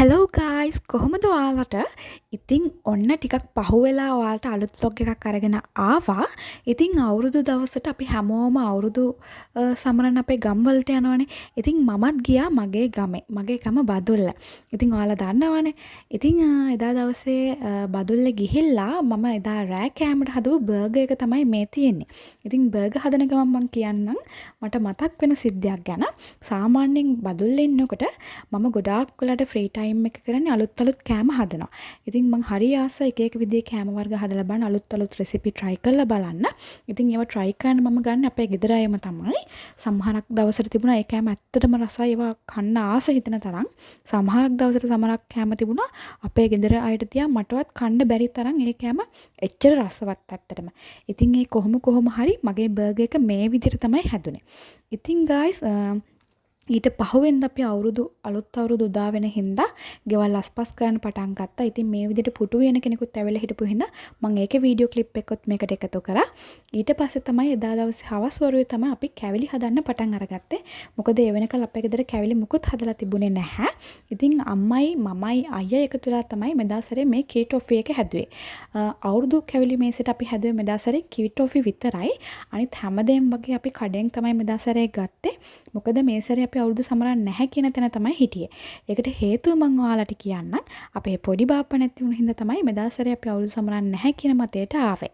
Hello guys කොහොමද ඔයාලට ඉතින් ඔන්න ටිකක් පහුවෙලා ඔයාලට අලුත් vlog එකක් අරගෙන ආවා. ඉතින් අවුරුදු දවසට අපි හැමෝම අවුරුදු සමරන අපේ ගම් වලට යනවනේ. ඉතින් මමත් ගියා මගේ ගමේ. මගේ ගම බදුල්ල. ඉතින් ඔයාලා දන්නවනේ. ඉතින් එදා දවසේ බදුල්ල ගිහිල්ලා මම එදා රෑ කෑමට හදපු බර්ගර් එක තමයි මේ තියෙන්නේ. ඉතින් බර්ගර් හදන ගමන් මම කියන්නම් මට මතක් වෙන සිද්ධියක් ගැන. සාමාන්‍යයෙන් බදුල්ලේ ඉන්නකොට මම ගොඩාක් වෙලාට ෆ්‍රී ටයිම් එක කරන්නේ අලුත් කෑම හදනවා. ඉතින් මං හරි ආසයි එක එක විදිහේ කෑම වර්ග හදලා බලන්න අලුත් රෙසිපි try කරලා බලන්න. ඉතින් ඒවා try කරන්න මම ගන්න අපේ ගෙදර අයම තමයි. සමහරක් දවසට තිබුණා ඒ කෑම ඇත්තටම රසයි ඒවා කන්න ආස හිතෙන තරම්. සමහරක් දවසට සමහරක් කෑම තිබුණා අපේ ගෙදර අයට තියා මටවත් කන්න බැරි තරම් ඒ කෑම එච්චර රසවත් ඇත්තටම. ඉතින් ඒ කොහොම හරි මගේ බර්ගර් එක මේ විදිහට තමයි හැදුනේ. ඉතින් guys ඊට පහුවෙන්ද අපි අලුත් අවුරුදු උදා වෙන හින්දා ගෙවල් අස්පස් කරන්න පටන් ගත්තා. ඉතින් මේ විදිහට පුටු වෙන කෙනෙකුත් ඇවිල්ලා හිටපු හින්දා මම ඒකේ වීඩියෝ ක්ලිප් එකකුත් මේකට එකතු කරා. ඊට පස්සේ තමයි එදා දවසේ හවස් වරුවේ තමයි අපි කැවිලි හදන්න පටන් අරගත්තේ. මොකද ඒ වෙනකල් අපේ ගෙදර කැවිලි මුකුත් හදලා තිබුණේ නැහැ. ඉතින් අම්මයි මමයි අයියා එකතු වෙලා තමයි මෙදා සැරේ මේ කී ටොෆි එක හැදුවේ. අවුරුදු කැවිලි මේසෙට අපි හැදුවේ මෙදා සැරේ කී ටොෆි විතරයි. අනිත් හැමදේම වගේ අපි කඩෙන් තමයි මෙදා සැරේ ගත්තේ. මොකද මේ සැරේ අපි අවුරුදු සමරන්න නැහැ කියන තැන තමයි හිටියේ. ඒකට හේතුව මම ඔයාලට කියන්නම්. අපේ පොඩි බාප්පා නැති වුණ හින්දා තමයි මෙදා සැරේ අපි අවුරුදු සමරන්න නැහැ කියන මතයට ආවේ.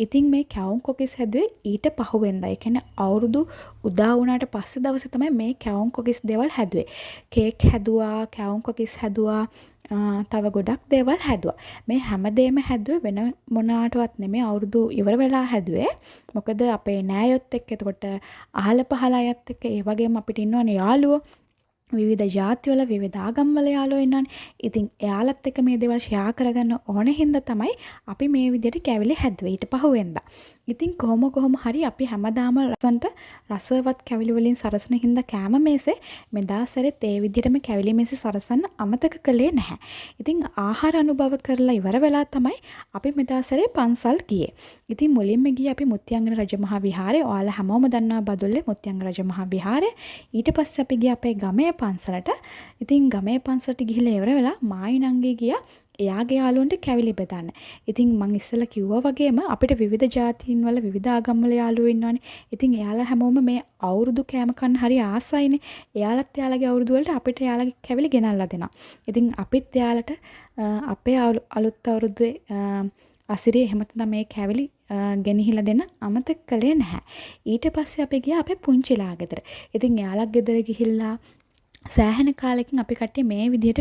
ඉතින් මේ කැවුම් කොකිස් හැදුවේ ඊට පහුවෙන්දා. ඒ කියන්නේ අවුරුදු උදා වුණාට පස්සේ දවසේ තමයි මේ කැවුම් කොකිස් දේවල් හැදුවේ. කේක් හැදුවා, කැවුම් කොකිස් හැදුවා, තව ගොඩක් දේවල් හැදුවා. මේ හැමදේම හැදුවේ වෙන මොනාටවත් නෙමෙයි අවුරුදු ඉවර වෙලා හැදුවේ. මොකද අපේ නෑයොත් එක්ක එතකොට අහල පහල අයත් එක්ක ඒ වගේම අපිට ඉන්නවනේ යාළුවෝ. විවිධ ජාතිවල විවිධ ආගම්වල යාළුවෝ ඉන්නවනේ. ඉතින් එයාලත් එක්ක මේ දේවල් ෂෙයා කරගන්න ඕන හින්දා තමයි අපි මේ විදිහට කැවිලි හැදුවේ ඊට පහුවෙන්දා. ඉතින් කොහොම හරි අපි හැමදාම රසවත් කැවිලි වලින් සරසන හින්දා කෑම මේසේ මෙදා සැරේත් ඒ විදිහටම කැවිලි මේසේ සරසන්න අමතක කළේ නැහැ. ඉතින් ආහාර අනුභව කරලා ඉවර වෙලා තමයි අපි මෙදා සැරේ පන්සල් ගියේ. ඉතින් මුලින්ම ගියේ අපි මුත්‍යංගන රජමහා විහාරේ. ඔයාලා හැමෝම දන්නවා බදුල්ලේ මුත්‍යංගන රජමහා විහාරේ. ඊට පස්සේ අපි ගියේ අපේ ගමේ පන්සලට. ඉතින් ගමේ පන්සලට ගිහිල්ලා ඉවර වෙලා මායි නංගී ගියා එයාගේ යාළුවන්ට කැවිලි බෙදන්න. ඉතින් මං ඉස්සෙල්ලා කිව්වා වගේම අපිට විවිධ ජාතීන් වල විවිධ ආගම් වල යාළුවෝ ඉන්නවනේ. ඉතින් එයාලා හැමෝම මේ අවුරුදු කෑම කන්න හරි ආසයිනේ. එයාලත් එයාලගේ අවුරුදු වලට අපිට එයාලගේ කැවිලි ගෙනල්ලා දෙනවා. ඉතින් අපිත් එයාලට අපේ අලුත් අවුරුද්දේ අසිරිය එහෙම තමයි මේ කැවිලි ගෙනහිලා දෙන්න අමතක කළේ නැහැ. ඊට පස්සේ අපි ගියා අපේ පුංචිලා ගෙදර. ඉතින් එයාලා ගෙදර ගිහිල්ලා සෑහෙන කාලෙකින් අපි කට්ටිය මේ විදිහට